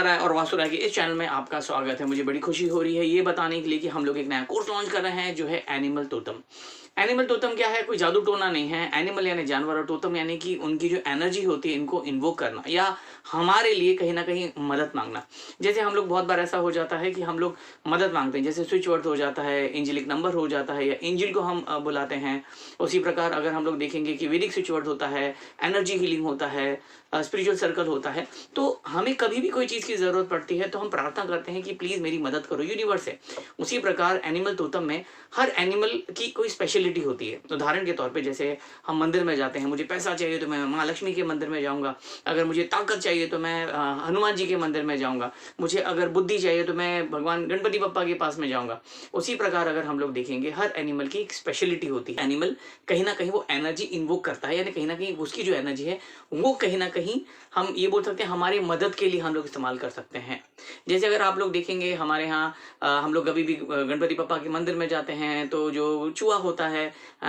राय और वास्तु राय के इस चैनल में आपका स्वागत है। मुझे बड़ी खुशी हो रही है ये बताने के लिए कि हम लोग एक नया कोर्स लॉन्च कर रहे हैं जो है एनिमल टोटम। एनिमल टोटम क्या है? कोई जादू टोना नहीं है। एनिमल यानी जानवर और टोटम यानी कि उनकी जो एनर्जी होती है इनको इन्वोक करना या हमारे लिए कहीं ना कहीं मदद मांगना। जैसे हम लोग बहुत बार ऐसा हो जाता है कि हम लोग मदद मांगते हैं, जैसे स्विच वर्ड हो जाता है, एंजेलिक नंबर हो जाता है या एंजल को हम बुलाते हैं। उसी प्रकार अगर हम लोग देखेंगे कि वैदिक स्विच वर्ड होता है, एनर्जी हीलिंग होता है, स्पिरिचुअल सर्कल होता है। तो हमें कभी भी कोई चीज़ की ज़रूरत पड़ती है तो हम प्रार्थना करते हैं कि प्लीज़ मेरी मदद करो, यूनिवर्स है। उसी प्रकार एनिमल टोटम में हर एनिमल की कोई स्पेशलिटी होती है। उदाहरण के तौर पे जैसे हम मंदिर में जाते हैं, मुझे पैसा चाहिए तो मैं माँ लक्ष्मी के मंदिर में जाऊँगा, अगर मुझे ताकत चाहिए तो मैं हनुमान जी के मंदिर में जाऊँगा, मुझे अगर बुद्धि चाहिए तो मैं भगवान गणपति बप्पा के पास में जाऊँगा। उसी प्रकार अगर हम लोग देखेंगे हर एनिमल की एक स्पेशलिटी होती है। एनिमल कहीं ना कहीं वो एनर्जी इन्वोक करता है, यानी कहीं ना कहीं उसकी जो एनर्जी है वो कहीं ना कहीं हम ये बोल सकते हैं हमारी मदद के लिए हम लोग इस्तेमाल कर सकते हैं। जैसे अगर आप लोग देखेंगे हमारे यहाँ हम लोग कभी भी गणपति बप्पा के मंदिर में जाते हैं तो जो चूहा होता है,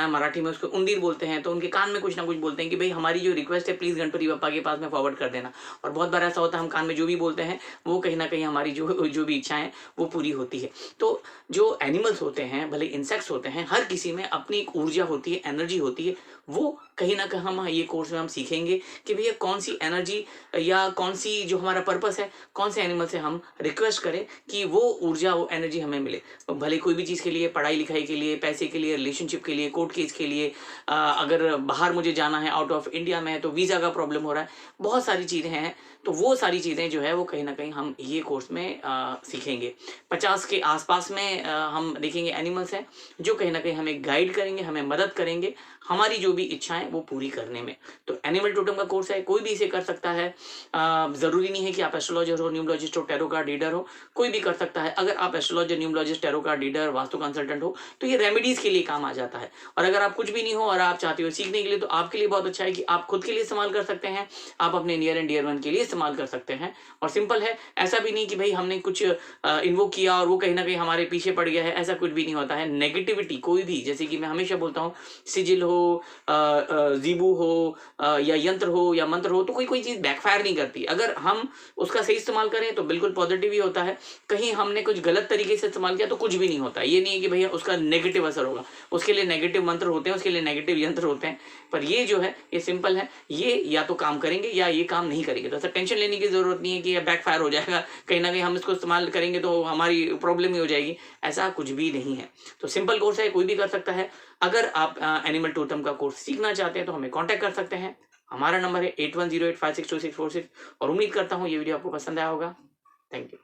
मराठी में उसको उंदीर बोलते हैं, तो उनके कान में कुछ ना कुछ बोलते हैं कि भाई हमारी जो रिक्वेस्ट है प्लीज़ गणपति बप्पा के पास में फॉरवर्ड कर देना। और बहुत बार ऐसा होता है हम कान में जो भी बोलते हैं वो कहीं ना कहीं हमारी जो जो भी इच्छाएं वो पूरी होती है। तो जो एनिमल्स होते हैं, भले इंसेक्ट्स होते हैं, हर किसी में अपनी एक ऊर्जा होती है, एनर्जी होती है। वो कहीं ना कहीं हम ये कोर्स में हम सीखेंगे कि भैया कौन सी एनर्जी या कौन सी जो हमारा पर्पस है, कौन से एनिमल से हम रिक्वेस्ट करें कि वो ऊर्जा वो एनर्जी हमें मिले। तो भले कोई भी चीज़ के लिए, पढ़ाई लिखाई के लिए, पैसे के लिए, रिलेशनशिप के लिए, कोर्ट केस के लिए, अगर बाहर मुझे जाना है, आउट ऑफ इंडिया में है तो वीज़ा का प्रॉब्लम हो रहा है, बहुत सारी चीज़ें हैं। तो वो सारी चीज़ें जो है वो कहीं ना कहीं हम ये कोर्स में सीखेंगे। 50 के आसपास में हम देखेंगे एनिमल्स हैं जो कहीं ना कहीं हमें गाइड करेंगे, हमें मदद करेंगे हमारी जो भी इच्छाएं वो पूरी करने में। तो एनिमल टोटम का कोर्स है, कोई भी इसे कर सकता है। ज़रूरी नहीं है कि आप एस्ट्रोलॉजर हो, न्यूमरोलॉजिस्ट हो, टैरो कार्ड रीडर हो, कोई भी कर सकता है। अगर आप astrologer, numerologist, tarot card reader, vastu consultant हो तो ये रेमेडीज़ के लिए काम आ जाता है। और अगर आप कुछ भी नहीं हो और आप चाहते हो सीखने के लिए तो आपके लिए बहुत अच्छा है कि आप खुद के लिए इस्तेमाल कर सकते हैं, आप अपने नियर एंड डियर वन के लिए इस्तेमाल कर सकते हैं। और सिंपल है, ऐसा भी नहीं कि भाई हमने कुछ इन्वोक किया और वो कहीं ना कहीं हमारे पीछे पड़ गया है, ऐसा कुछ भी नहीं होता है। नेगेटिविटी कोई भी, जैसे कि मैं हमेशा बोलता हूँ, सिजिल हो, ज़ीबू हो, या यंत्र हो या मंत्र हो, तो कोई चीज़ बैकफायर नहीं करती। अगर हम उसका सही इस्तेमाल करें तो बिल्कुल पॉजिटिव ही होता है। कहीं हमने कुछ गलत तरीके से इस्तेमाल किया तो कुछ भी नहीं होता। ये नहीं है कि भैया उसका नेगेटिव असर होगा, उसके लिए नेगेटिव मंत्र होते हैं, उसके लिए नेगेटिव यंत्र होते हैं। पर ये जो है ये सिंपल है, ये या तो काम करेंगे या ये काम नहीं करेंगे। तो ऐसा टेंशन लेने की ज़रूरत नहीं है कि ये बैकफायर हो जाएगा, कहीं ना कहीं हम इसको इस्तेमाल करेंगे तो हमारी प्रॉब्लम ही हो जाएगी। ऐसा कुछ भी नहीं है। तो सिंपल कोर्स है, कोई भी कर सकता है। अगर आप एनिमल टोटम का कोर्स सीखना चाहते हैं तो हमें कांटेक्ट कर सकते हैं। हमारा नंबर है 8108562646। और उम्मीद करता हूँ ये वीडियो आपको पसंद आया होगा। Thank you.